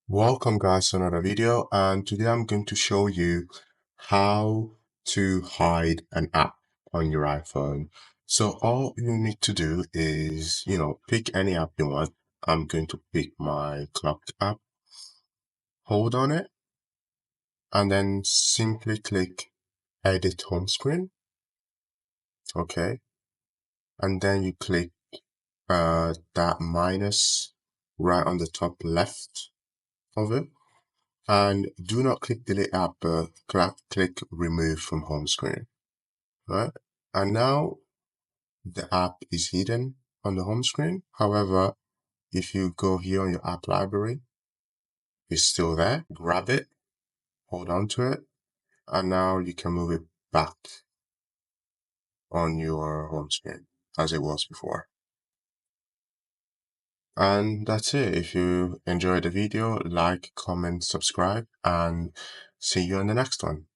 Welcome guys to another video, and today I'm going to show you how to hide an app on your iPhone. So all you need to do is, pick any app you want. I'm going to pick my clock app, hold on it, and then simply click edit home screen. Okay. And then you click that minus right on the top left of it. And do not click delete app, but click remove from home screen, right? And now the app is hidden on the home screen. However, if you go here on your app library, it's still there. Grab it, hold on to it, and now you can move it back on your home screen as it was before. And that's it. If you enjoyed the video, like, comment, subscribe, and see you on the next one.